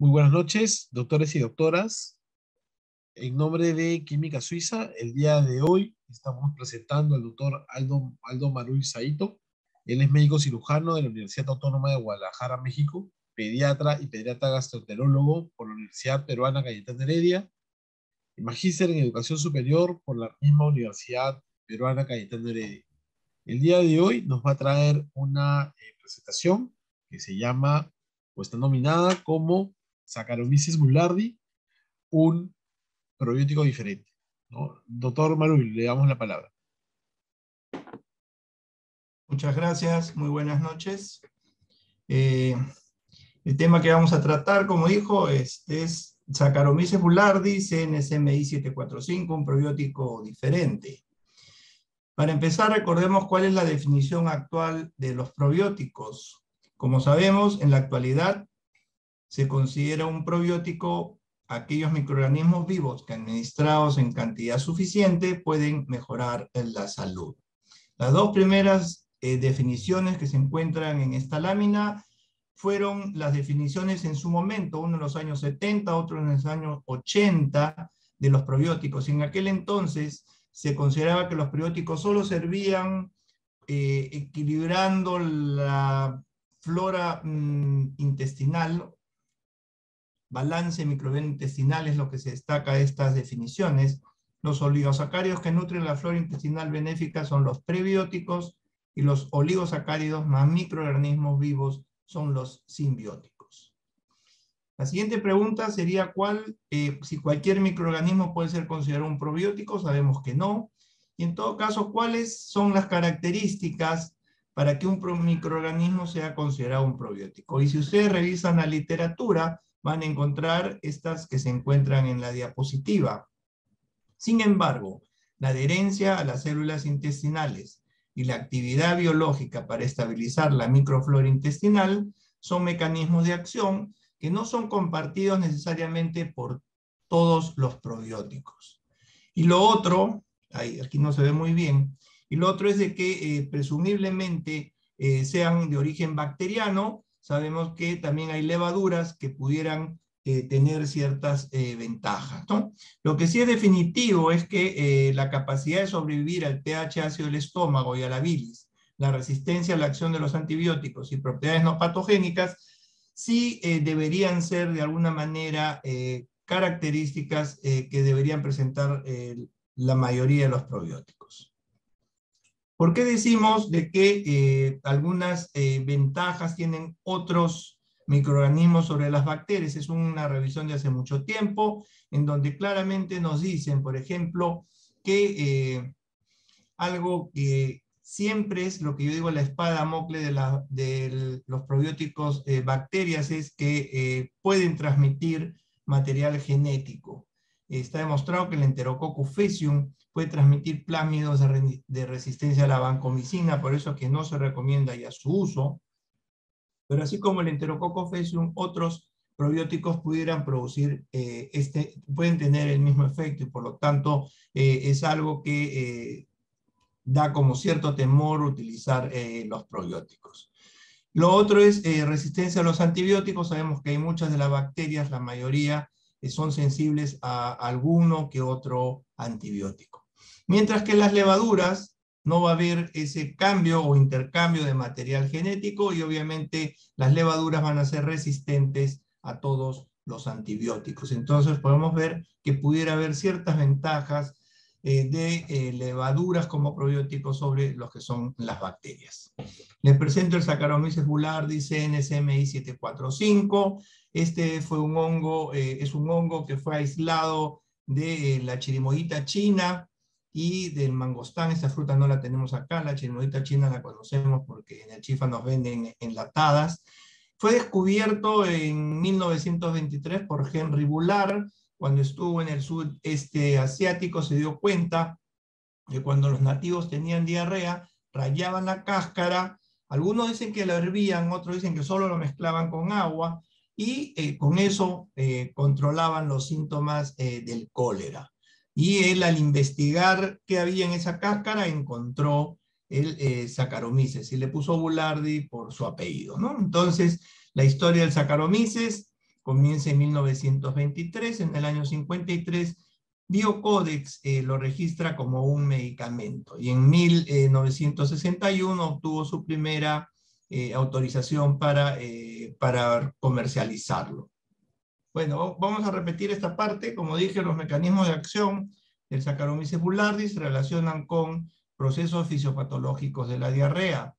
Muy buenas noches, doctores y doctoras. En nombre de Química Suiza, el día de hoy estamos presentando al doctor Aldo Maruy Saito. Él es médico cirujano de la Universidad Autónoma de Guadalajara, México, pediatra y pediatra gastroenterólogo por la Universidad Peruana Cayetana Heredia, y magíster en educación superior por la misma Universidad Peruana Cayetana Heredia. El día de hoy nos va a traer una presentación que se llama, o está nominada como Saccharomyces boulardii, un probiótico diferente, ¿no? Doctor Marul, le damos la palabra. Muchas gracias, muy buenas noches. El tema que vamos a tratar, como dijo, es Saccharomyces boulardii, CNSMI 745, un probiótico diferente. Para empezar, recordemos cuál es la definición actual de los probióticos. Como sabemos, en la actualidad se considera un probiótico aquellos microorganismos vivos que administrados en cantidad suficiente pueden mejorar la salud. Las dos primeras definiciones que se encuentran en esta lámina fueron las definiciones en su momento, uno en los años 70, otro en los años 80, de los probióticos. Y en aquel entonces se consideraba que los probióticos solo servían equilibrando la flora intestinal. Balance microbiano intestinal es lo que se destaca de estas definiciones. Los oligosacáridos que nutren la flora intestinal benéfica son los prebióticos y los oligosacáridos más microorganismos vivos son los simbióticos. La siguiente pregunta sería si cualquier microorganismo puede ser considerado un probiótico. Sabemos que no. Y en todo caso, ¿cuáles son las características para que un microorganismo sea considerado un probiótico? Y si ustedes revisan la literatura, van a encontrar estas que se encuentran en la diapositiva. Sin embargo, la adherencia a las células intestinales y la actividad biológica para estabilizar la microflora intestinal son mecanismos de acción que no son compartidos necesariamente por todos los probióticos. Y lo otro, aquí no se ve muy bien, y lo otro es de que presumiblemente sean de origen bacteriano. Sabemos que también hay levaduras que pudieran tener ciertas ventajas, ¿no? Lo que sí es definitivo es que la capacidad de sobrevivir al pH ácido del estómago y a la bilis, la resistencia a la acción de los antibióticos y propiedades no patogénicas, sí deberían ser de alguna manera características que deberían presentar la mayoría de los probióticos. ¿Por qué decimos de que algunas ventajas tienen otros microorganismos sobre las bacterias? Es una revisión de hace mucho tiempo, en donde claramente nos dicen, por ejemplo, que algo que siempre es lo que yo digo la espada de Damocles de los probióticos bacterias es que pueden transmitir material genético. Está demostrado que el Enterococcus faecium puede transmitir plásmidos de resistencia a la vancomicina, por eso que no se recomienda ya su uso. Pero así como el Enterococcus faecium, otros probióticos pudieran producir, pueden tener el mismo efecto, y por lo tanto es algo que da como cierto temor utilizar los probióticos. Lo otro es resistencia a los antibióticos. Sabemos que hay muchas de las bacterias, la mayoría, son sensibles a alguno que otro antibiótico. Mientras que las levaduras no va a haber ese cambio o intercambio de material genético, y obviamente las levaduras van a ser resistentes a todos los antibióticos. Entonces podemos ver que pudiera haber ciertas ventajas de levaduras como probióticos sobre los que son las bacterias. Les presento el Saccharomyces boulardii CNSMI 745. Este fue un hongo, es un hongo que fue aislado de la chirimoyita china y del mangostán. Esta fruta no la tenemos acá, la chirimoyita china la conocemos porque en el Chifa nos venden enlatadas. Fue descubierto en 1923 por Henry Bullard. Cuando estuvo en el sudeste asiático se dio cuenta que cuando los nativos tenían diarrea, rayaban la cáscara. Algunos dicen que la hervían, otros dicen que solo lo mezclaban con agua, y con eso controlaban los síntomas del cólera. Y él, al investigar qué había en esa cáscara, encontró el Saccharomyces y le puso Boulardii por su apellido, ¿no? Entonces, la historia del Saccharomyces comienza en 1923, en el año 53, Biocodex lo registra como un medicamento y en 1961 obtuvo su primera autorización para comercializarlo. Bueno, vamos a repetir esta parte. Como dije, los mecanismos de acción del Saccharomyces boulardii se relacionan con procesos fisiopatológicos de la diarrea.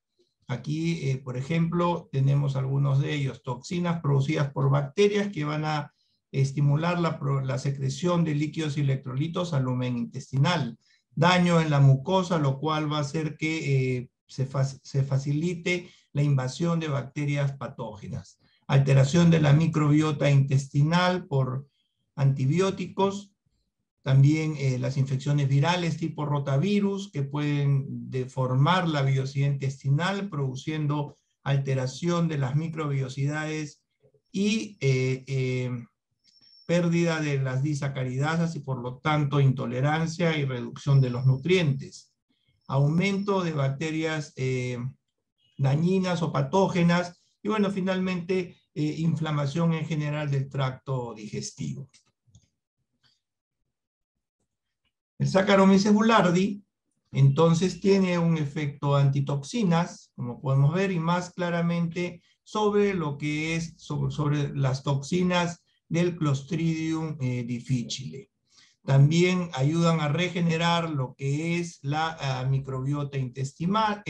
Aquí, por ejemplo, tenemos algunos de ellos, toxinas producidas por bacterias que van a estimular la secreción de líquidos y electrolitos al lumen intestinal, daño en la mucosa, lo cual va a hacer que se facilite la invasión de bacterias patógenas, alteración de la microbiota intestinal por antibióticos, también las infecciones virales tipo rotavirus que pueden deformar la vellosidad intestinal produciendo alteración de las microvellosidades y pérdida de las disacaridasas y por lo tanto intolerancia y reducción de los nutrientes. Aumento de bacterias dañinas o patógenas y bueno, finalmente inflamación en general del tracto digestivo. El Saccharomyces boulardii entonces tiene un efecto antitoxinas, como podemos ver, y más claramente sobre lo que es sobre las toxinas del Clostridium difficile. También ayudan a regenerar lo que es la microbiota intestinal,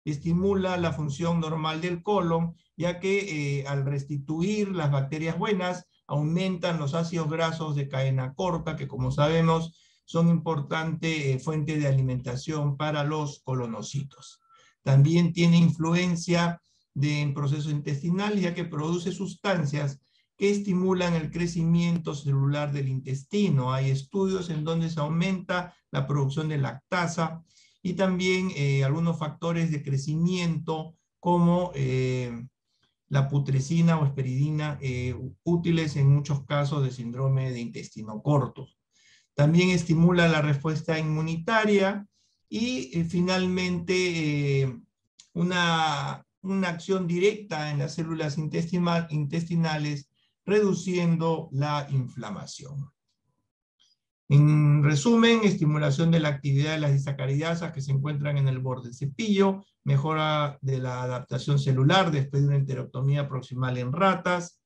estimula la función normal del colon, ya que al restituir las bacterias buenas, aumentan los ácidos grasos de cadena corta, que como sabemos son importante fuente de alimentación para los colonocitos. También tiene influencia en proceso intestinal, ya que produce sustancias que estimulan el crecimiento celular del intestino. Hay estudios en donde se aumenta la producción de lactasa y también algunos factores de crecimiento como la putrescina o esperidina, útiles en muchos casos de síndrome de intestino corto. También estimula la respuesta inmunitaria y finalmente una acción directa en las células intestinales, reduciendo la inflamación. En resumen, estimulación de la actividad de las disacaridasas que se encuentran en el borde del cepillo, mejora de la adaptación celular después de una enterectomía proximal en ratas,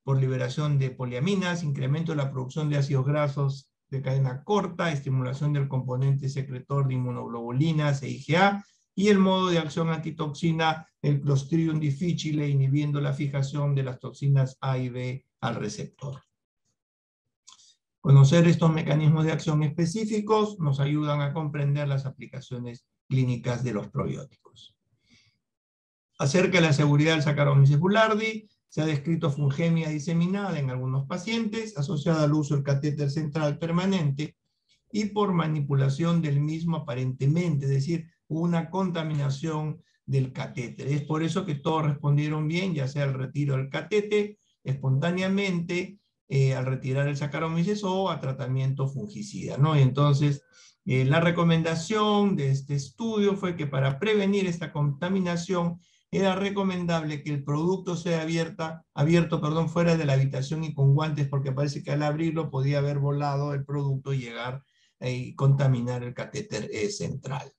por liberación de poliaminas, incremento de la producción de ácidos grasos de cadena corta, estimulación del componente secretor de inmunoglobulinas e IgA, y el modo de acción antitoxina, el Clostridium difficile, inhibiendo la fijación de las toxinas A y B al receptor. Conocer estos mecanismos de acción específicos nos ayudan a comprender las aplicaciones clínicas de los probióticos. Acerca de la seguridad del Saccharomyces boulardii, se ha descrito fungemia diseminada en algunos pacientes, asociada al uso del catéter central permanente y por manipulación del mismo aparentemente, es decir, hubo una contaminación del catéter. Es por eso que todos respondieron bien, ya sea al retiro del catéter, espontáneamente, al retirar el Saccharomyces o a tratamiento fungicida, ¿no? Y entonces, la recomendación de este estudio fue que para prevenir esta contaminación era recomendable que el producto sea abierto, fuera de la habitación y con guantes, porque parece que al abrirlo podía haber volado el producto y llegar y contaminar el catéter central.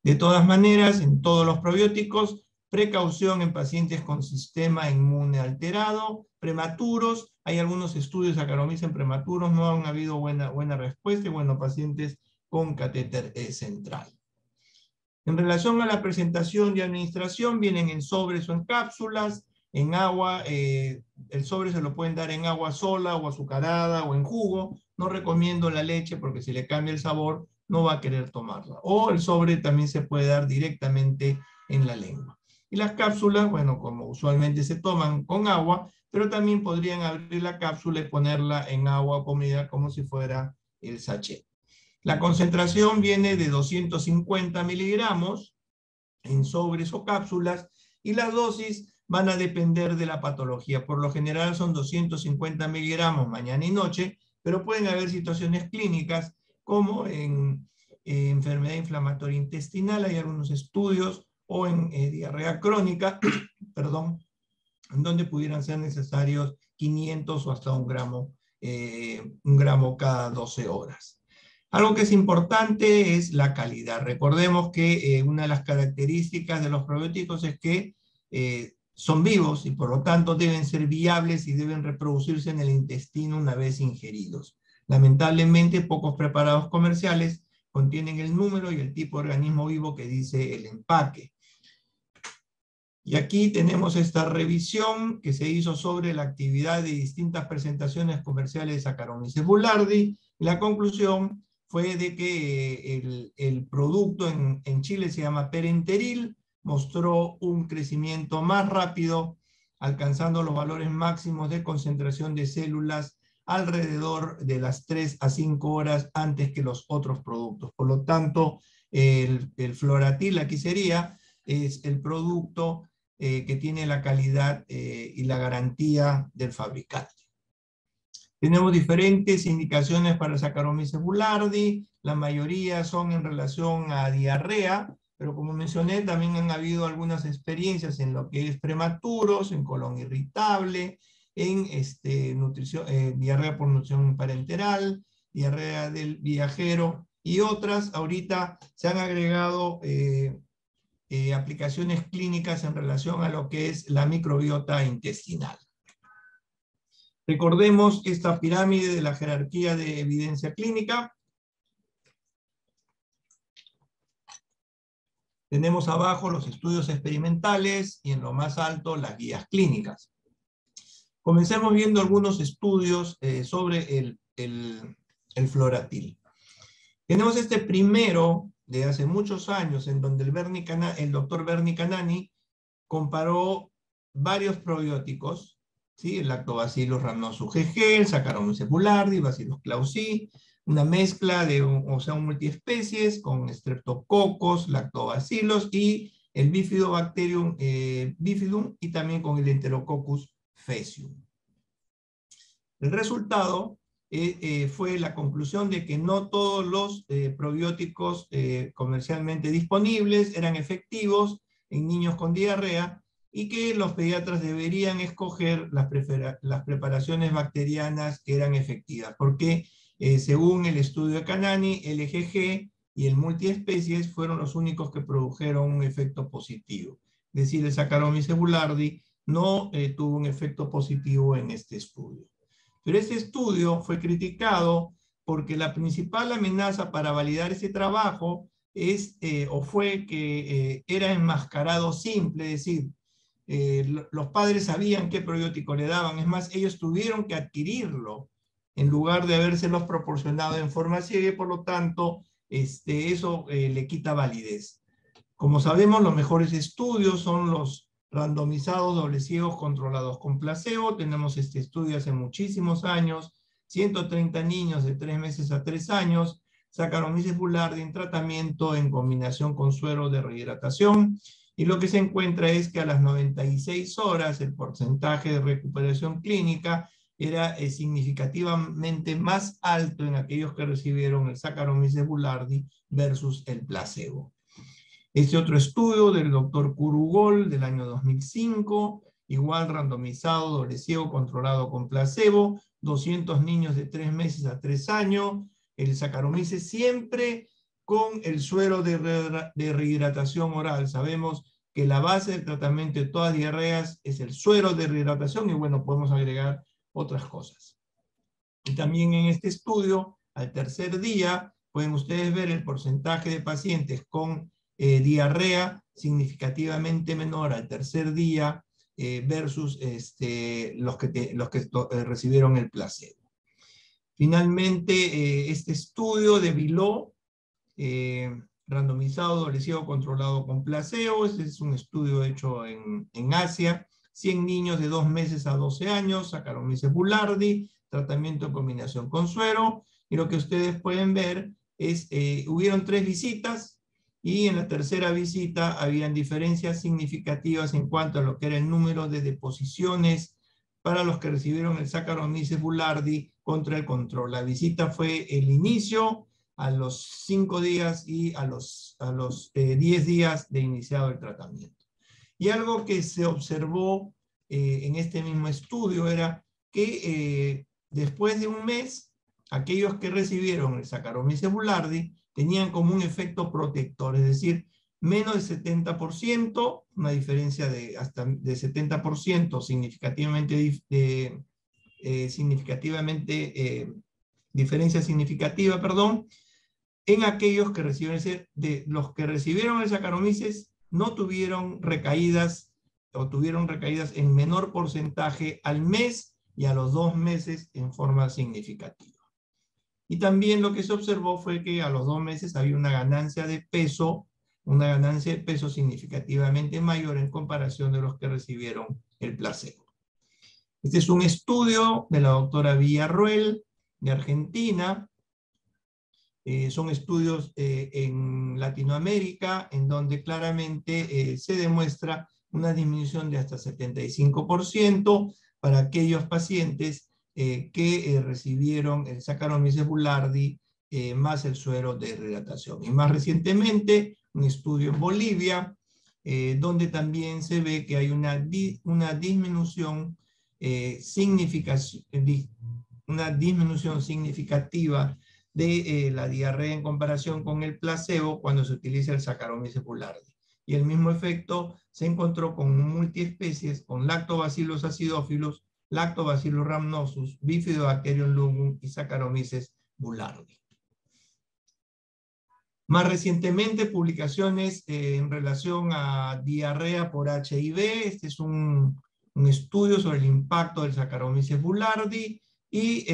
De todas maneras, en todos los probióticos, precaución en pacientes con sistema inmune alterado, prematuros. Hay algunos estudios de Saccharomyces en prematuros, no han habido buena respuesta, y bueno, pacientes con catéter central. En relación a la presentación y administración, vienen en sobres o en cápsulas, en agua, el sobre se lo pueden dar en agua sola o azucarada o en jugo. No recomiendo la leche porque si le cambia el sabor no va a querer tomarla. O el sobre también se puede dar directamente en la lengua. Y las cápsulas, bueno, como usualmente se toman con agua, pero también podrían abrir la cápsula y ponerla en agua o comida como si fuera el sachet. La concentración viene de 250 miligramos en sobres o cápsulas y las dosis van a depender de la patología. Por lo general son 250 miligramos mañana y noche, pero pueden haber situaciones clínicas como en enfermedad inflamatoria intestinal, hay algunos estudios, o en diarrea crónica, perdón, en donde pudieran ser necesarios 500 o hasta un gramo cada 12 horas. Algo que es importante es la calidad. Recordemos que una de las características de los probióticos es que son vivos y por lo tanto deben ser viables y deben reproducirse en el intestino una vez ingeridos. Lamentablemente, pocos preparados comerciales contienen el número y el tipo de organismo vivo que dice el empaque. Y aquí tenemos esta revisión que se hizo sobre la actividad de distintas presentaciones comerciales de Saccharomyces boulardii. La conclusión fue de que el producto en Chile se llama Perenteril, mostró un crecimiento más rápido, alcanzando los valores máximos de concentración de células alrededor de las 3 a 5 horas antes que los otros productos. Por lo tanto, el Floratil aquí es el producto que tiene la calidad y la garantía del fabricante. Tenemos diferentes indicaciones para Saccharomyces boulardii, la mayoría son en relación a diarrea, pero como mencioné, también han habido algunas experiencias en lo que es prematuros, en colon irritable, en diarrea por nutrición parenteral, diarrea del viajero y otras. Ahorita se han agregado aplicaciones clínicas en relación a lo que es la microbiota intestinal. Recordemos esta pirámide de la jerarquía de evidencia clínica. Tenemos abajo los estudios experimentales y en lo más alto las guías clínicas. Comencemos viendo algunos estudios sobre el Floratil. Tenemos este primero de hace muchos años en donde el doctor Bernie Canani comparó varios probióticos, ¿sí? El Lactobacillus rhamnosus GG, el Saccharomyces boulardii, Bacillus clausii, una mezcla de un multiespecies con streptococos, lactobacillus y el Bifidobacterium bifidum y también con el Enterococcus faecium. El resultado fue la conclusión de que no todos los probióticos comercialmente disponibles eran efectivos en niños con diarrea y que los pediatras deberían escoger las preparaciones bacterianas que eran efectivas, porque según el estudio de Canani, el EGG y el multiespecies fueron los únicos que produjeron un efecto positivo. Es decir, el Saccharomyces boulardii no tuvo un efecto positivo en este estudio. Pero este estudio fue criticado porque la principal amenaza para validar ese trabajo fue que era enmascarado simple, es decir, los padres sabían qué probiótico le daban, es más, ellos tuvieron que adquirirlo en lugar de habérselos proporcionado en forma ciega y por lo tanto eso le quita validez. Como sabemos, los mejores estudios son los randomizados dobles ciegos controlados con placebo. Tenemos este estudio hace muchísimos años, 130 niños de 3 meses a 3 años, Saccharomyces boulardii en tratamiento en combinación con suero de rehidratación, y lo que se encuentra es que a las 96 horas el porcentaje de recuperación clínica era significativamente más alto en aquellos que recibieron el Saccharomyces boulardii versus el placebo. Este otro estudio del doctor Kurugol del año 2005, igual randomizado, doble ciego, controlado con placebo, 200 niños de 3 meses a 3 años, el Saccharomyces siempre con el suero de rehidratación oral. Sabemos que la base del tratamiento de todas diarreas es el suero de rehidratación y bueno, podemos agregar otras cosas. Y también en este estudio, al tercer día, pueden ustedes ver el porcentaje de pacientes con diarrea significativamente menor al tercer día versus los que recibieron el placebo. Finalmente, este estudio de Biló, randomizado, doble ciego, controlado con placebo, este es un estudio hecho en Asia, 100 niños de 2 meses a 12 años, Saccharomyces boulardii, tratamiento en combinación con suero, y lo que ustedes pueden ver es, hubieron 3 visitas, y en la tercera visita habían diferencias significativas en cuanto a lo que era el número de deposiciones para los que recibieron el Saccharomyces boulardii contra el control. La visita fue el inicio, a los 5 días y a los 10 días de iniciado el tratamiento. Y algo que se observó en este mismo estudio era que después de un mes, aquellos que recibieron el Saccharomyces boulardii tenían como un efecto protector, es decir, menos del 70%, una diferencia de hasta de 70% diferencia significativa, perdón, en aquellos que recibieron, de los que recibieron el Saccharomyces no tuvieron recaídas o tuvieron recaídas en menor porcentaje al mes y a los 2 meses en forma significativa. Y también lo que se observó fue que a los 2 meses había una ganancia de peso significativamente mayor en comparación de los que recibieron el placebo. Este es un estudio de la doctora Villarroel de Argentina. Son estudios en Latinoamérica en donde claramente se demuestra una disminución de hasta 75% para aquellos pacientes que recibieron el Saccharomyces boulardii más el suero de rehidratación. Y más recientemente, un estudio en Bolivia, donde también se ve que hay una disminución significativa de la diarrea en comparación con el placebo cuando se utiliza el Saccharomyces boulardii. Y el mismo efecto se encontró con multiespecies, con Lactobacillus acidophilus, Lactobacillus rhamnosus, Bifidobacterium lugum y Saccharomyces boulardii. Más recientemente, publicaciones en relación a diarrea por HIV. Este es un estudio sobre el impacto del Saccharomyces boulardii y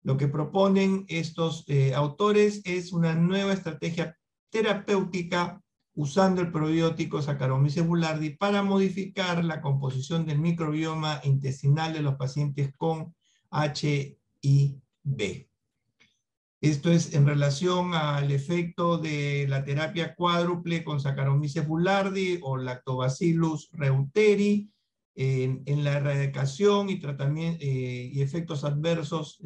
lo que proponen estos autores es una nueva estrategia terapéutica usando el probiótico Saccharomyces boulardii para modificar la composición del microbioma intestinal de los pacientes con HIV. Esto es en relación al efecto de la terapia cuádruple con Saccharomyces boulardii o Lactobacillus reuteri en la erradicación y tratamiento y efectos adversos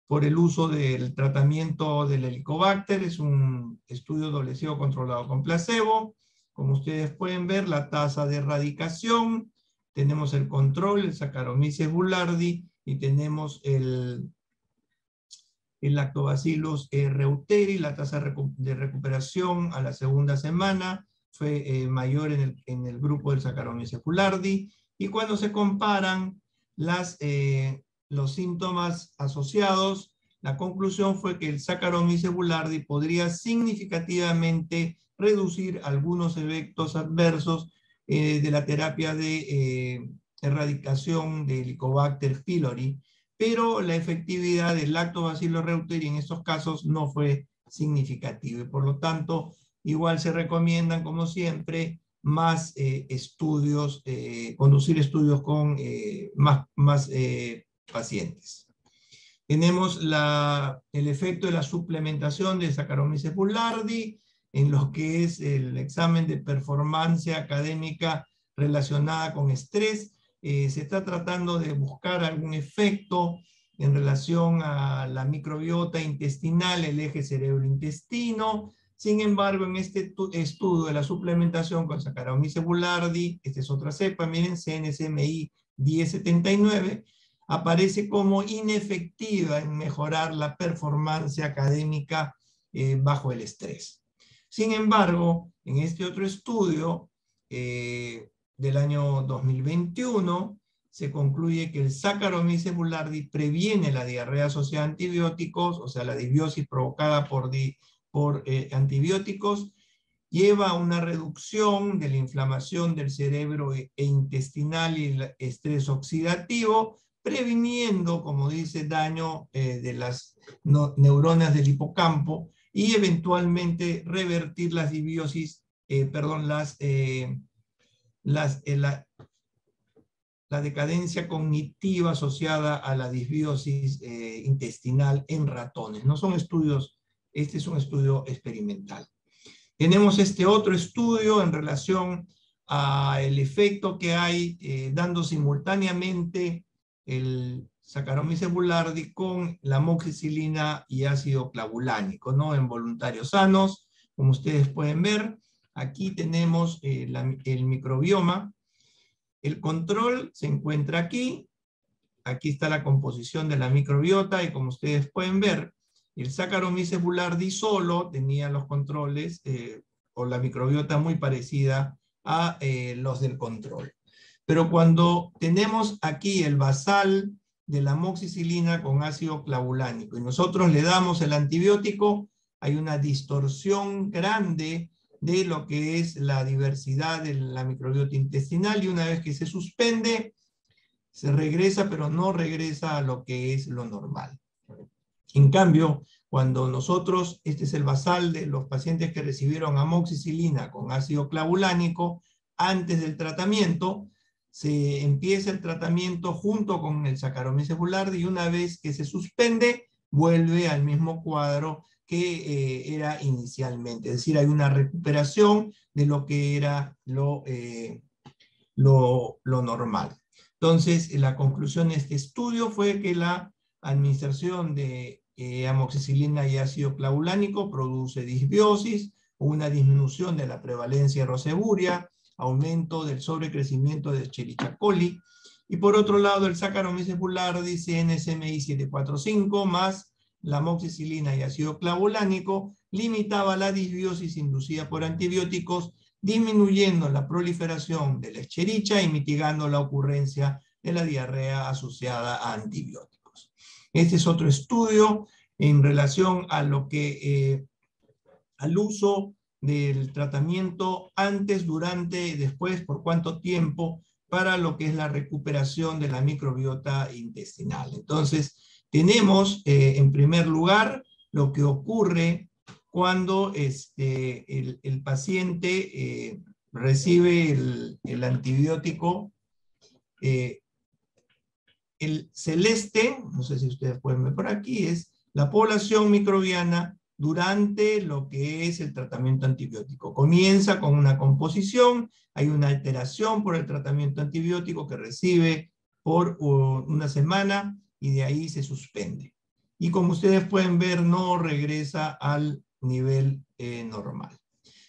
por el uso del tratamiento del Helicobacter. Es un estudio doble ciego controlado con placebo. Como ustedes pueden ver, la tasa de erradicación, tenemos el control, el Saccharomyces boulardii, y tenemos el Lactobacillus reuteri. La tasa de recuperación a la segunda semana fue mayor en el grupo del Saccharomyces boulardii, y cuando se comparan los síntomas asociados, la conclusión fue que el Saccharomyces boulardii podría significativamente reducir algunos efectos adversos de la terapia de erradicación de Helicobacter pylori, pero la efectividad del Lactobacillus reuteri en estos casos no fue significativa, y por lo tanto igual se recomiendan, como siempre, más estudios, conducir estudios con más pacientes. Tenemos el efecto de la suplementación de Saccharomyces boulardii en lo que es el examen de performance académica relacionada con estrés. Se está tratando de buscar algún efecto en relación a la microbiota intestinal, el eje cerebro-intestino. Sin embargo, en este estudio de la suplementación con Saccharomyces boulardii, esta es otra cepa, miren, CNSMI 1079, aparece como inefectiva en mejorar la performance académica bajo el estrés. Sin embargo, en este otro estudio del año 2021, se concluye que el Saccharomyces boulardii previene la diarrea asociada a antibióticos, o sea, la disbiosis provocada por antibióticos, lleva a una reducción de la inflamación del cerebro intestinal y el estrés oxidativo, previniendo, como dice, daño de las neuronas del hipocampo y eventualmente revertir las disbiosis, la decadencia cognitiva asociada a la disbiosis intestinal en ratones. No son estudios, este es un estudio experimental. Tenemos este otro estudio en relación al efecto que hay dando simultáneamente el Saccharomyces boulardii con la amoxicilina y ácido clavulánico, ¿no? En voluntarios sanos, como ustedes pueden ver, Aquí tenemos el microbioma. El control se encuentra aquí. Aquí está la composición de la microbiota y como ustedes pueden ver, el Saccharomyces boulardii solo tenía los controles o la microbiota muy parecida a los del control. Pero cuando tenemos aquí el basal de la amoxicilina con ácido clavulánico y nosotros le damos el antibiótico, hay una distorsión grande de lo que es la diversidad de la microbiota intestinal y una vez que se suspende, se regresa, pero no regresa a lo que es lo normal. En cambio, cuando nosotros, este es el basal de los pacientes que recibieron amoxicilina con ácido clavulánico, antes del tratamiento, se empieza el tratamiento junto con el Saccharomyces boulardii y una vez que se suspende, vuelve al mismo cuadro que era inicialmente. Es decir, hay una recuperación de lo que era lo normal. Entonces, la conclusión de este estudio fue que la administración de amoxicilina y ácido clavulánico produce disbiosis, una disminución de la prevalencia de roseburia, aumento del sobrecrecimiento de Escherichia coli, y por otro lado el Saccharomyces boulardii CNSMI 745 más la amoxicilina y ácido clavulánico limitaba la disbiosis inducida por antibióticos, disminuyendo la proliferación de la Escherichia y mitigando la ocurrencia de la diarrea asociada a antibióticos. Este es otro estudio en relación a lo que, al uso del tratamiento antes, durante y después, por cuánto tiempo, para lo que es la recuperación de la microbiota intestinal. Entonces, tenemos en primer lugar lo que ocurre cuando el paciente recibe el antibiótico. El celeste, no sé si ustedes pueden ver por aquí, es la población microbiana durante lo que es el tratamiento antibiótico. Comienza con una composición, hay una alteración por el tratamiento antibiótico que recibe por una semana y de ahí se suspende. Y como ustedes pueden ver, no regresa al nivel normal.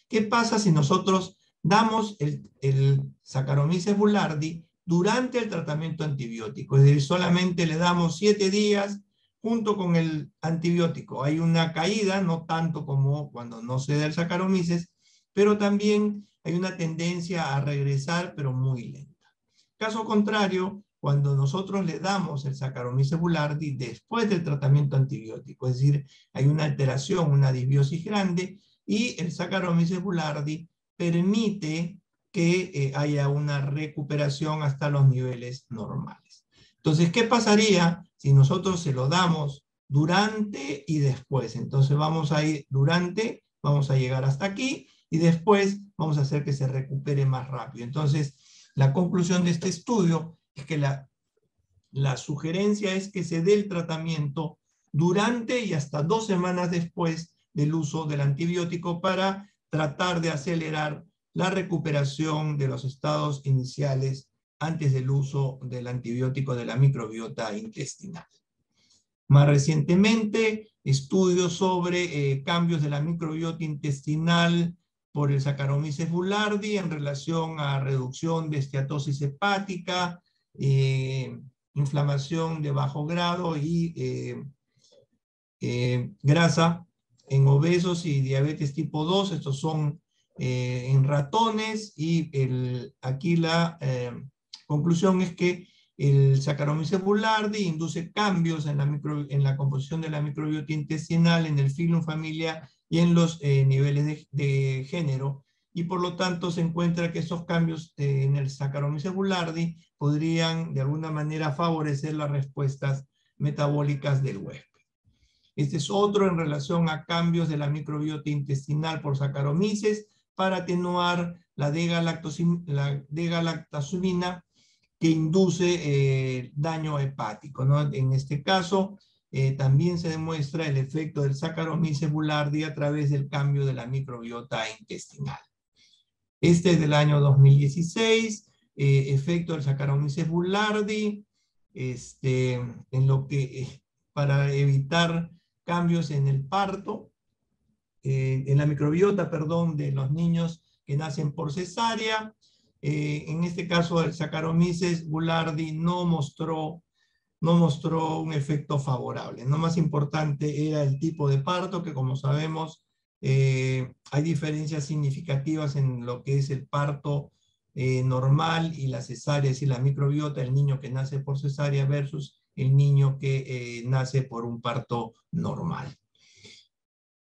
¿Qué pasa si nosotros damos el Saccharomyces boulardii durante el tratamiento antibiótico? Es decir, solamente le damos 7 días junto con el antibiótico. Hay una caída, no tanto como cuando no se da el Saccharomyces, pero también hay una tendencia a regresar, pero muy lenta. Caso contrario, cuando nosotros le damos el Saccharomyces boulardii después del tratamiento antibiótico, es decir, hay una alteración, una disbiosis grande, y el Saccharomyces boulardii permite que haya una recuperación hasta los niveles normales. Entonces, ¿qué pasaría si nosotros se lo damos durante y después? Entonces vamos a ir durante, vamos a llegar hasta aquí, y después vamos a hacer que se recupere más rápido. Entonces, la conclusión de este estudio es que la sugerencia es que se dé el tratamiento durante y hasta 2 semanas después del uso del antibiótico para tratar de acelerar la recuperación de los estados iniciales antes del uso del antibiótico de la microbiota intestinal. Más recientemente, estudios sobre cambios de la microbiota intestinal por el Saccharomyces boulardii en relación a reducción de esteatosis hepática, inflamación de bajo grado y grasa en obesos y diabetes tipo 2. Estos son en ratones y aquí la conclusión es que el Saccharomyces boulardii induce cambios en la composición de la microbiota intestinal, en el filum, familia y en los niveles de género, y por lo tanto se encuentra que esos cambios en el Saccharomyces boulardii podrían de alguna manera favorecer las respuestas metabólicas del huésped. Este es otro en relación a cambios de la microbiota intestinal por Saccharomyces para atenuar la D-galactosamina que induce daño hepático, ¿no? En este caso, también se demuestra el efecto del Saccharomyces boulardii a través del cambio de la microbiota intestinal. Este es del año 2016, efecto del Saccharomyces boulardii, en lo que, para evitar cambios en el parto, en la microbiota, perdón, de los niños que nacen por cesárea. En este caso, el Saccharomyces boulardii no mostró un efecto favorable. Lo más importante era el tipo de parto, que como sabemos, hay diferencias significativas en lo que es el parto normal y la cesárea, es decir, la microbiota, el niño que nace por cesárea versus el niño que nace por un parto normal.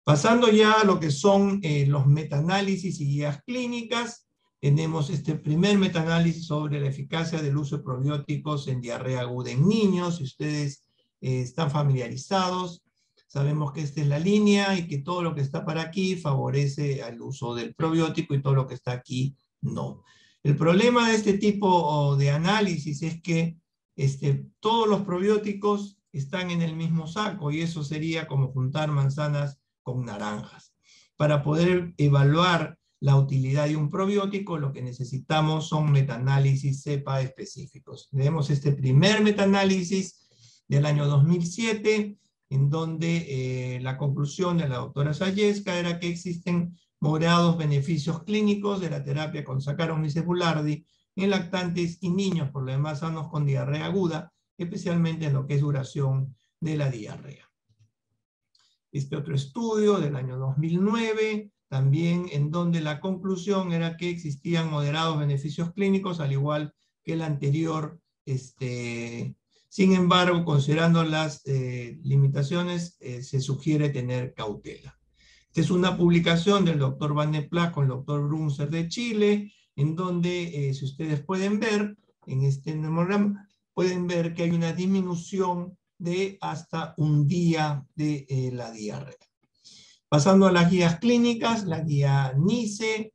Pasando ya a lo que son los metaanálisis y guías clínicas, tenemos este primer metaanálisis sobre la eficacia del uso de probióticos en diarrea aguda en niños. Si ustedes están familiarizados, sabemos que esta es la línea y que todo lo que está para aquí favorece al uso del probiótico y todo lo que está aquí no. El problema de este tipo de análisis es que todos los probióticos están en el mismo saco y eso sería como juntar manzanas con naranjas. Para poder evaluar la utilidad de un probiótico, lo que necesitamos son metaanálisis cepa específicos. Vemos este primer metaanálisis del año 2007, en donde la conclusión de la doctora Zallesca era que existen moderados beneficios clínicos de la terapia con Saccharomyces boulardii en lactantes y niños, por lo demás sanos, con diarrea aguda, especialmente en lo que es duración de la diarrea. Este otro estudio del año 2009, también en donde la conclusión era que existían moderados beneficios clínicos, al igual que el anterior. Sin embargo, considerando las limitaciones, se sugiere tener cautela. Esta es una publicación del doctor Van de Plas con el doctor Brunzer de Chile, en donde, si ustedes pueden ver, en este hemograma, pueden ver que hay una disminución de hasta un día de la diarrea. Pasando a las guías clínicas, la guía NICE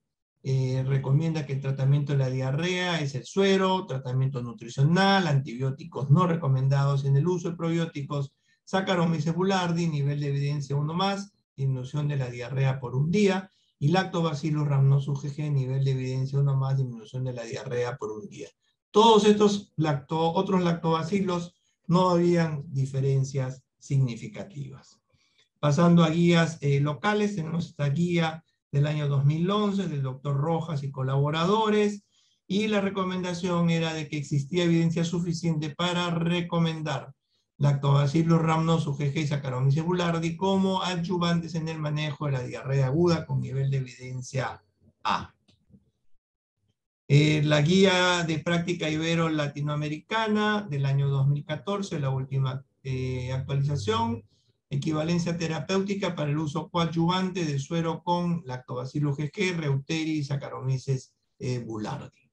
recomienda que el tratamiento de la diarrea es el suero, tratamiento nutricional, antibióticos no recomendados en el uso de probióticos, Saccharomyces boulardii, nivel de evidencia 1+, disminución de la diarrea por un día, y Lactobacillus rhamnosus GG, nivel de evidencia 1+, disminución de la diarrea por un día. Todos estos otros lactobacilos no habían diferencias significativas. Pasando a guías locales, tenemos esta guía del año 2011 del doctor Rojas y colaboradores, y la recomendación era de que existía evidencia suficiente para recomendar Lactobacillus rhamnosus GG y Saccharomyces boulardii como adyuvantes en el manejo de la diarrea aguda con nivel de evidencia A. La guía de práctica ibero-latinoamericana del año 2014, la última actualización, equivalencia terapéutica para el uso coadyuvante de suero con Lactobacillus GG, Reuteri y Saccharomyces boulardii.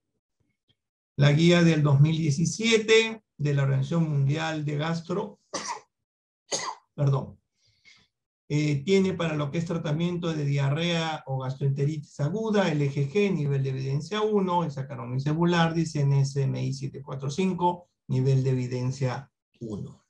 La guía del 2017 de la Organización Mundial de tiene para lo que es tratamiento de diarrea o gastroenteritis aguda, el EGG, nivel de evidencia 1, el Saccharomyces boulardii, NSMI 745, nivel de evidencia 1.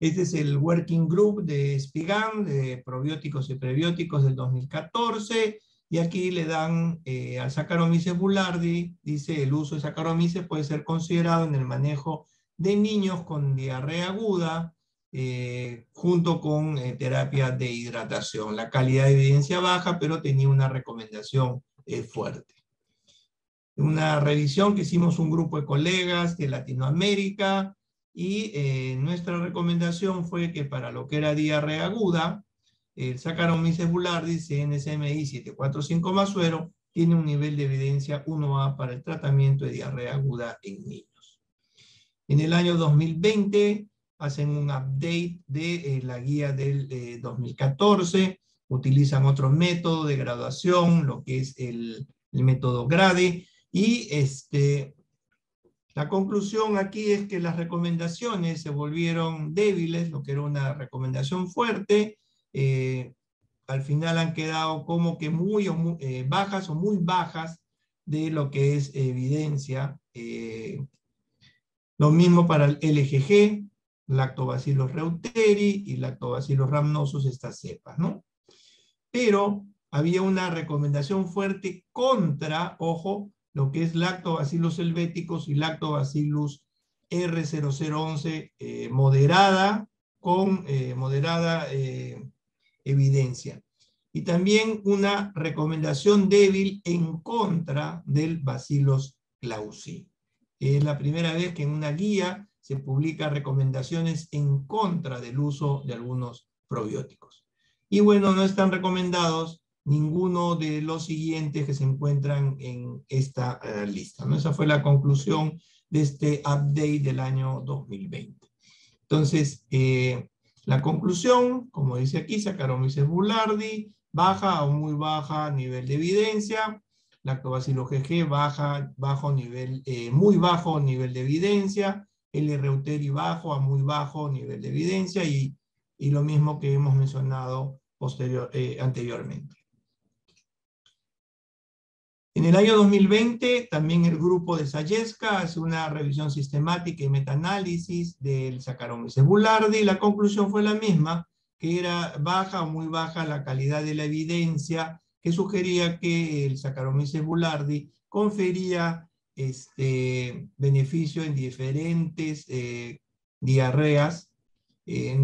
Este es el Working Group de SPIGAN, de probióticos y prebióticos del 2014, y aquí le dan al Saccharomyces boulardii, dice el uso de Saccharomyces puede ser considerado en el manejo de niños con diarrea aguda, junto con terapia de hidratación. La calidad de evidencia baja, pero tenía una recomendación fuerte. Una revisión que hicimos un grupo de colegas de Latinoamérica, y nuestra recomendación fue que para lo que era diarrea aguda, el Saccharomyces boulardii, NSMI 745 más suero, tiene un nivel de evidencia 1A para el tratamiento de diarrea aguda en niños. En el año 2020 hacen un update de la guía del 2014, utilizan otro método de graduación, lo que es el método GRADE, y la conclusión aquí es que las recomendaciones se volvieron débiles, lo que era una recomendación fuerte, al final han quedado como que muy bajas o muy bajas de lo que es evidencia. Lo mismo para el LGG, Lactobacillus reuteri y Lactobacillus rhamnosus, estas cepas, ¿no? Pero había una recomendación fuerte contra, ojo, lo que es Lactobacillus helveticus y Lactobacillus R0011, moderada, con moderada evidencia. y también una recomendación débil en contra del Bacillus clausii. Es la primera vez que en una guía se publica recomendaciones en contra del uso de algunos probióticos. Y bueno, no están recomendados ninguno de los siguientes que se encuentran en esta lista, ¿no? Esa fue la conclusión de este update del año 2020. Entonces, la conclusión, como dice aquí, Saccharomyces boulardii, baja o muy baja nivel de evidencia. Lactobacillus GG, muy bajo nivel de evidencia. L. reuteri bajo a muy bajo nivel de evidencia, y lo mismo que hemos mencionado anteriormente. En el año 2020, también el grupo de Zajewska hace una revisión sistemática y metaanálisis del Saccharomyces boulardii. La conclusión fue la misma, que era baja o muy baja la calidad de la evidencia, que sugería que el Saccharomyces boulardii confería beneficio en diferentes diarreas, en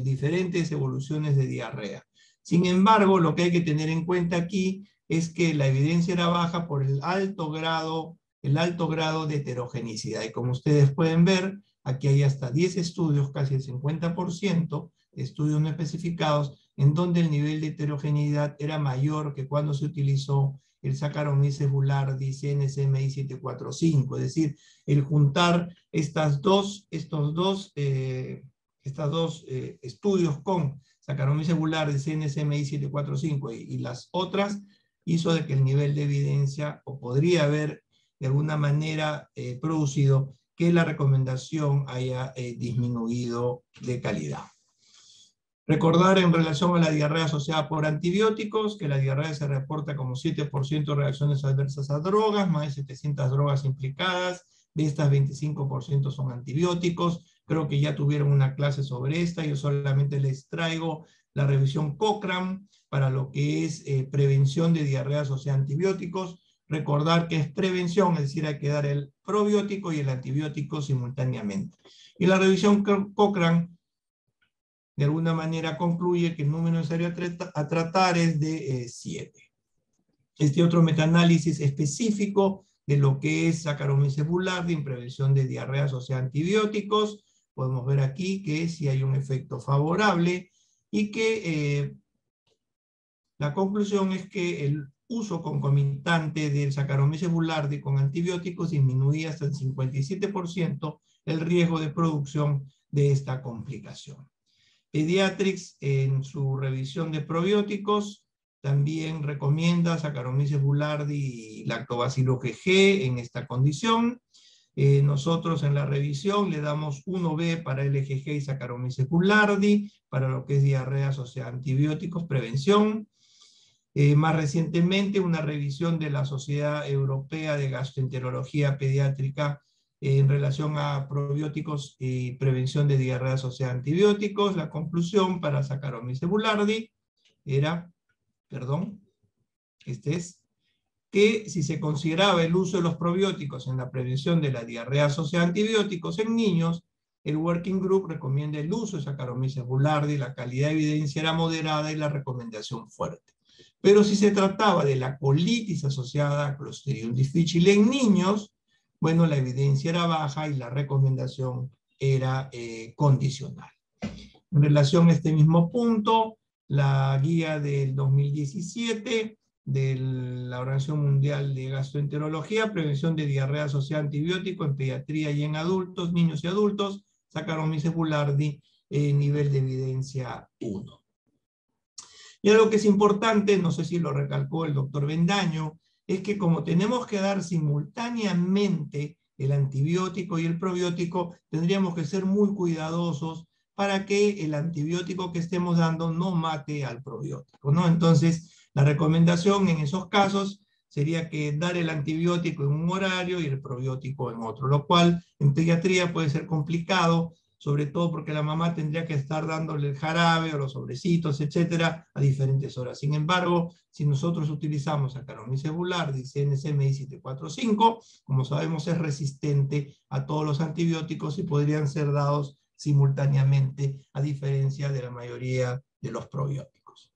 diferentes evoluciones de diarrea. Sin embargo, lo que hay que tener en cuenta aquí es que la evidencia era baja por el alto grado de heterogeneidad. Y como ustedes pueden ver, aquí hay hasta 10 estudios, casi el 50% de estudios no especificados, en donde el nivel de heterogeneidad era mayor que cuando se utilizó el Saccharomyces boulardii CNSMI 745. Es decir, el juntar estos dos estudios con Saccharomyces boulardii CNSMI 745 y las otras, hizo de que el nivel de evidencia, o podría haber de alguna manera producido que la recomendación haya disminuido de calidad. Recordar en relación a la diarrea asociada por antibióticos, que la diarrea se reporta como 7% de reacciones adversas a drogas, más de 700 drogas implicadas, de estas 25% son antibióticos. Creo que ya tuvieron una clase sobre esta, yo solamente les traigo la revisión Cochrane para lo que es prevención de diarrea asociada a antibióticos. Recordar que es prevención, es decir, hay que dar el probiótico y el antibiótico simultáneamente. Y la revisión Cochrane de alguna manera concluye que el número necesario a tratar es de 7. Este otro metaanálisis específico de lo que es Saccharomyces boulardii en prevención de diarrea asociada a antibióticos, podemos ver aquí que sí hay un efecto favorable y que la conclusión es que el uso concomitante del Saccharomyces boulardii con antibióticos disminuía hasta el 57% el riesgo de producción de esta complicación. Pediatrics, en su revisión de probióticos, también recomienda Saccharomyces boulardii y Lactobacillus GG en esta condición. Nosotros en la revisión le damos 1B para LGG y Saccharomyces boulardii, para lo que es diarrea asociada a antibióticos, prevención. Más recientemente, una revisión de la Sociedad Europea de Gastroenterología Pediátrica en relación a probióticos y prevención de diarrea asociada a antibióticos. La conclusión para Saccharomyces boulardii era, que si se consideraba el uso de los probióticos en la prevención de la diarrea asociada a antibióticos en niños, el Working Group recomienda el uso de Saccharomyces boulardii, la calidad de evidencia era moderada y la recomendación fuerte. Pero si se trataba de la colitis asociada a Clostridium difficile en niños, bueno, la evidencia era baja y la recomendación era condicional. En relación a este mismo punto, la guía del 2017 de la Organización Mundial de Gastroenterología, prevención de diarrea asociada a antibiótico en pediatría y en adultos, niños y adultos, Saccharomyces boulardii, nivel de evidencia 1. Y algo que es importante, no sé si lo recalcó el doctor Bendaño, es que como tenemos que dar simultáneamente el antibiótico y el probiótico, tendríamos que ser muy cuidadosos para que el antibiótico que estemos dando no mate al probiótico, ¿no? Entonces, la recomendación en esos casos sería que dar el antibiótico en un horario y el probiótico en otro, lo cual en pediatría puede ser complicado, sobre todo porque la mamá tendría que estar dándole el jarabe o los sobrecitos, etcétera, a diferentes horas. Sin embargo, si nosotros utilizamos Saccharomyces boulardii, CNSMI 745, como sabemos es resistente a todos los antibióticos y podrían ser dados simultáneamente, a diferencia de la mayoría de los probióticos.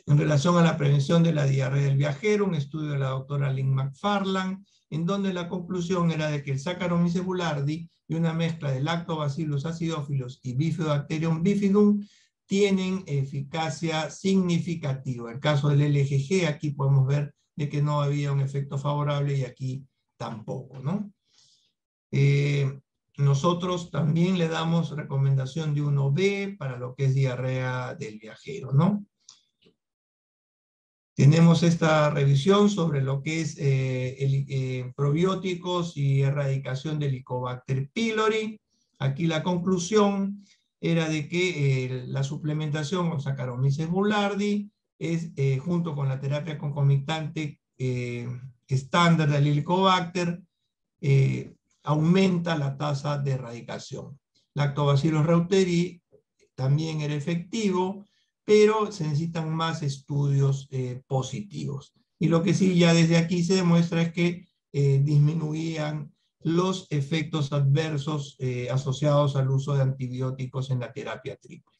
En relación a la prevención de la diarrea del viajero, un estudio de la doctora Lynn McFarland, en donde la conclusión era de que el Saccharomyces boulardii y una mezcla de Lactobacillus acidophilus y Bifidobacterium bifidum tienen eficacia significativa. En el caso del LGG, aquí podemos ver de que no había un efecto favorable y aquí tampoco, ¿no? Nosotros también le damos recomendación de 1B para lo que es diarrea del viajero, ¿no? Tenemos esta revisión sobre lo que es probióticos y erradicación del Helicobacter pylori. Aquí la conclusión era de que la suplementación con Saccharomyces boulardii es, junto con la terapia concomitante estándar del Helicobacter, aumenta la tasa de erradicación. Lactobacillus reuteri también era efectivo, pero se necesitan más estudios positivos. Y lo que sí ya desde aquí se demuestra es que disminuían los efectos adversos asociados al uso de antibióticos en la terapia triple.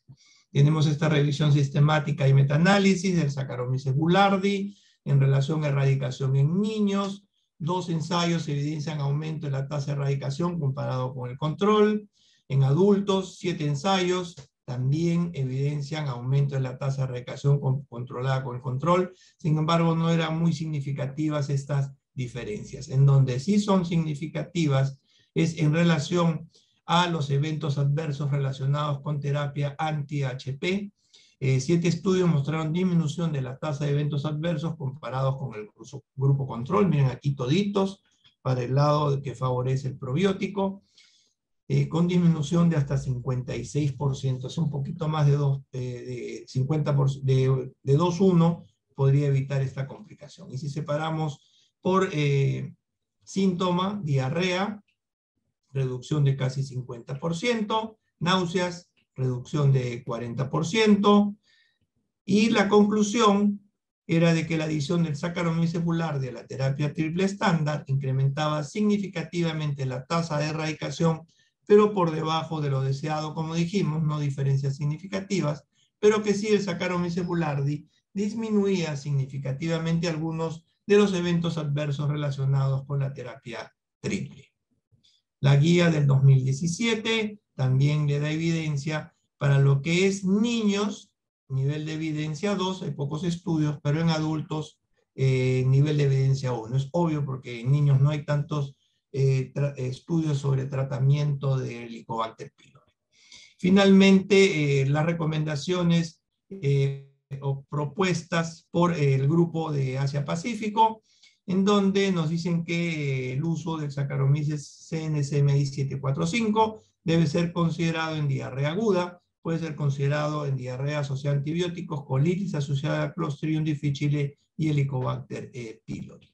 Tenemos esta revisión sistemática y metaanálisis del Saccharomyces boulardii en relación a erradicación en niños. 2 ensayos evidencian aumento en la tasa de erradicación comparado con el control. En adultos, 7 ensayos también evidencian aumento en la tasa de erradicación controlada con el control. Sin embargo, no eran muy significativas estas diferencias. En donde sí son significativas es en relación a los eventos adversos relacionados con terapia anti-HP. 7 estudios mostraron disminución de la tasa de eventos adversos comparados con el grupo control. Miren aquí toditos para el lado que favorece el probiótico, con disminución de hasta 56%. Es un poquito más de 2,1 podría evitar esta complicación. Y si separamos por síntoma, diarrea, reducción de casi 50%, náuseas, reducción de 40%, y la conclusión era de que la adición del Saccharomyces boulardii a la terapia triple estándar incrementaba significativamente la tasa de erradicación, pero por debajo de lo deseado, como dijimos, no diferencias significativas, pero que sí el Saccharomyces boulardii disminuía significativamente algunos de los eventos adversos relacionados con la terapia triple. La guía del 2017 también le da evidencia para lo que es niños, nivel de evidencia 2, hay pocos estudios, pero en adultos nivel de evidencia 1. Es obvio porque en niños no hay tantos estudios sobre tratamiento de Helicobacter pylori. Finalmente, las recomendaciones o propuestas por el grupo de Asia-Pacífico, en donde nos dicen que el uso del Saccharomyces CNSMI 745 debe ser considerado en diarrea aguda, puede ser considerado en diarrea asociada a antibióticos, colitis asociada a Clostridium difficile y Helicobacter pylori.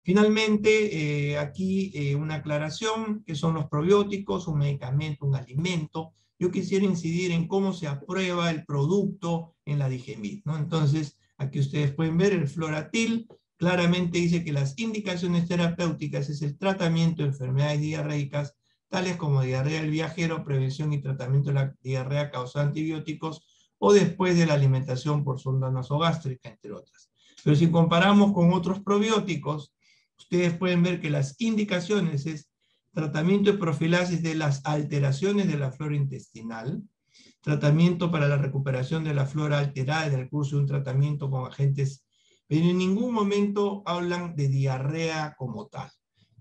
Finalmente, aquí una aclaración, que son los probióticos, un medicamento, un alimento. Yo quisiera incidir en cómo se aprueba el producto en la DIGEMIT, ¿no? Entonces, aquí ustedes pueden ver el Floratil, claramente dice que las indicaciones terapéuticas es el tratamiento de enfermedades diarreicas, tales como diarrea del viajero, prevención y tratamiento de la diarrea causada antibióticos, o después de la alimentación por sonda nasogástrica, entre otras. Pero si comparamos con otros probióticos, ustedes pueden ver que las indicaciones es tratamiento y profilaxis de las alteraciones de la flora intestinal, tratamiento para la recuperación de la flora alterada en el curso de un tratamiento con agentes, pero en ningún momento hablan de diarrea como tal.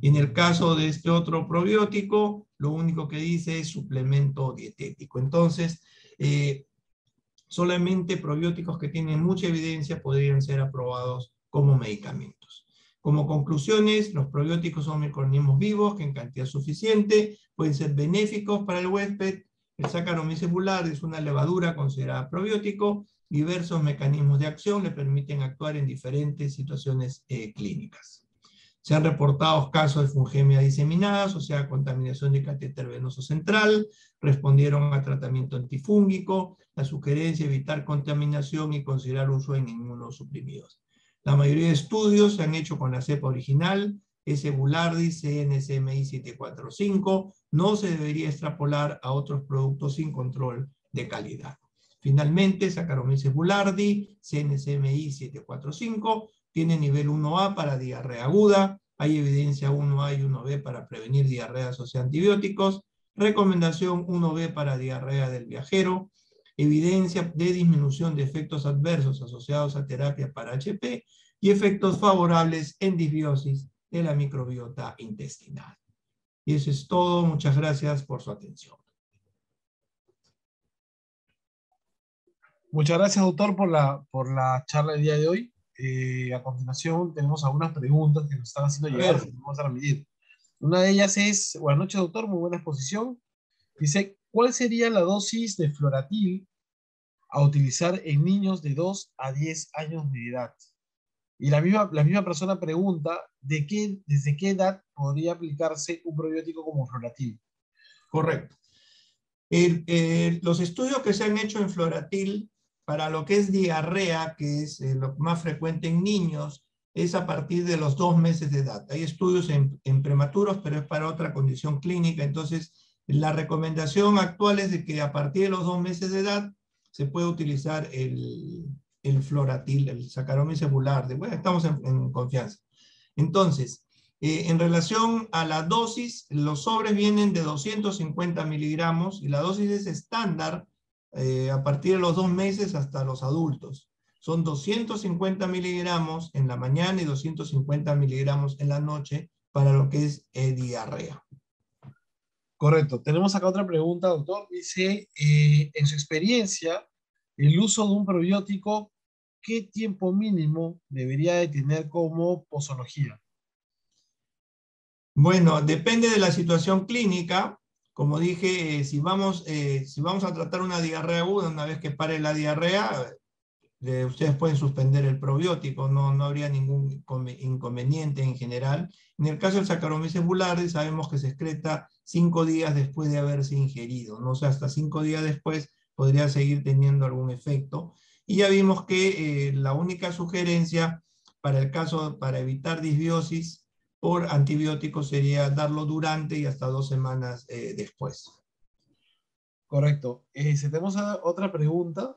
Y en el caso de este otro probiótico, lo único que dice es suplemento dietético. Entonces, solamente probióticos que tienen mucha evidencia podrían ser aprobados como medicamentos. Como conclusiones, los probióticos son microorganismos vivos que en cantidad suficiente pueden ser benéficos para el huésped. El Saccharomyces boulardii es una levadura considerada probiótico. Diversos mecanismos de acción le permiten actuar en diferentes situaciones clínicas. Se han reportado casos de fungemia diseminada asociada a contaminación de catéter venoso central, respondieron a tratamiento antifúngico, la sugerencia de evitar contaminación y considerar uso en inmunosuprimidos. La mayoría de estudios se han hecho con la cepa original, S. boulardii, CNSMI 745, no se debería extrapolar a otros productos sin control de calidad. Finalmente, Saccharomyces boulardii, CNCMI 745, tiene nivel 1A para diarrea aguda, hay evidencia 1A y 1B para prevenir diarrea asociada a antibióticos, recomendación 1B para diarrea del viajero, evidencia de disminución de efectos adversos asociados a terapia para HP y efectos favorables en disbiosis de la microbiota intestinal. Y eso es todo. Muchas gracias por su atención. Muchas gracias, doctor, por la charla del día de hoy. A continuación, tenemos algunas preguntas que nos están haciendo A llegar, ver, que vamos a remitir. Una de ellas es, buenas noches, doctor, muy buena exposición. Dice, ¿cuál sería la dosis de Floratil a utilizar en niños de 2 a 10 años de edad? Y la misma persona pregunta, ¿desde qué edad podría aplicarse un probiótico como Floratil? correcto. Los estudios que se han hecho en Floratil para lo que es diarrea, que es lo más frecuente en niños, es a partir de los 2 meses de edad. Hay estudios en prematuros, pero es para otra condición clínica. Entonces, la recomendación actual es de que a partir de los 2 meses de edad se puede utilizar el Floratil, el Saccharomyces boulardii. Bueno, estamos en confianza. Entonces, en relación a la dosis, los sobres vienen de 250 miligramos y la dosis es estándar a partir de los 2 meses hasta los adultos. Son 250 miligramos en la mañana y 250 miligramos en la noche para lo que es diarrea. Correcto. Tenemos acá otra pregunta, doctor. Dice, en su experiencia, el uso de un probiótico, ¿qué tiempo mínimo debería de tener como posología? Bueno, depende de la situación clínica. Como dije, si vamos a tratar una diarrea aguda, una vez que pare la diarrea, ustedes pueden suspender el probiótico, no habría ningún inconveniente en general. En el caso del Saccharomyces boulardii, sabemos que se excreta 5 días después de haberse ingerido, ¿no? O sea, hasta 5 días después podría seguir teniendo algún efecto. Y ya vimos que la única sugerencia para el caso, para evitar disbiosis por antibióticos sería darlo durante y hasta 2 semanas después. Correcto. Si tenemos otra pregunta,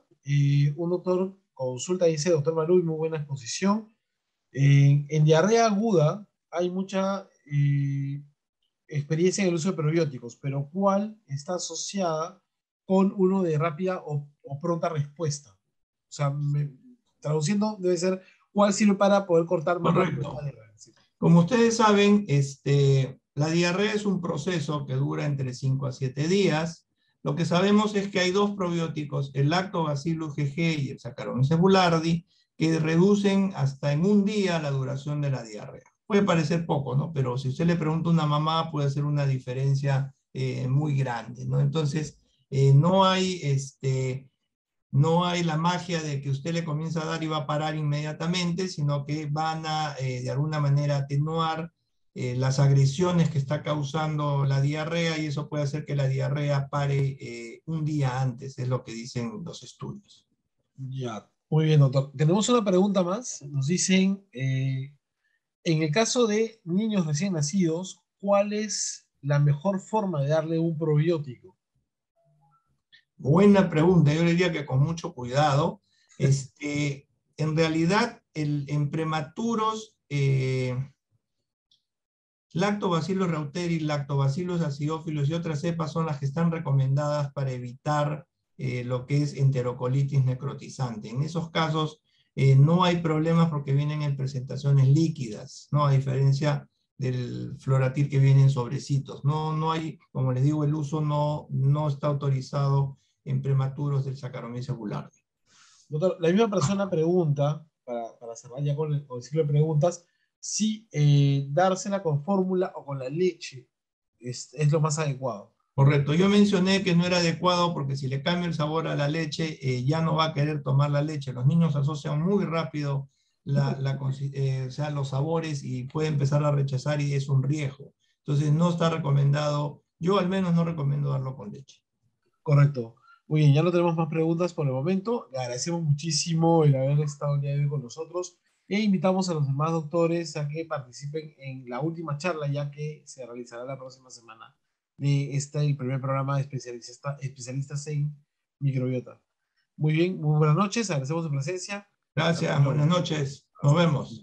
un doctor consulta, dice, doctor Maluy, muy buena exposición. En diarrea aguda hay mucha experiencia en el uso de probióticos, pero ¿cuál está asociada con uno de rápida o pronta respuesta? O sea, traduciendo, debe ser, ¿cuál sirve para poder cortar más rápido esta Correcto. diarrea? Sí. Como ustedes saben, la diarrea es un proceso que dura entre 5 a 7 días. Lo que sabemos es que hay 2 probióticos, el Lactobacillus GG y el Saccharomyces boulardii, que reducen hasta en un día la duración de la diarrea. Puede parecer poco, ¿no? Pero si usted le pregunta a una mamá, puede ser una diferencia muy grande, ¿no? Entonces, no hay no hay la magia de que usted le comienza a dar y va a parar inmediatamente, sino que van a, de alguna manera, atenuar las agresiones que está causando la diarrea y eso puede hacer que la diarrea pare un día antes, es lo que dicen los estudios. Ya, muy bien, doctor. Tenemos una pregunta más. Nos dicen, en el caso de niños recién nacidos, ¿cuál es la mejor forma de darle un probiótico? Buena pregunta, yo diría que con mucho cuidado. En realidad, en prematuros, Lactobacillus reuteri, Lactobacillus acidophilus y otras cepas son las que están recomendadas para evitar lo que es enterocolitis necrotizante. En esos casos no hay problemas porque vienen en presentaciones líquidas, ¿no? A diferencia del Floratil que viene en sobrecitos. No hay, como les digo, el uso no está autorizado en prematuros del Saccharomyces boulardii. Doctor, la misma persona pregunta, para cerrar ya con el ciclo de preguntas, si dársela con fórmula o con la leche es lo más adecuado. Correcto, yo mencioné que no era adecuado porque si le cambio el sabor a la leche, ya no va a querer tomar la leche. Los niños asocian muy rápido o sea, los sabores y puede empezar a rechazar y es un riesgo. Entonces no está recomendado, yo al menos no recomiendo darlo con leche. Correcto. Muy bien, ya no tenemos más preguntas por el momento. Le agradecemos muchísimo el haber estado el día de hoy con nosotros e invitamos a los demás doctores a que participen en la última charla, ya que se realizará la próxima semana de el primer programa de especialistas en microbiota. Muy bien, muy buenas noches, agradecemos su presencia. Hasta Gracias, luego. buenas noches. Nos vemos.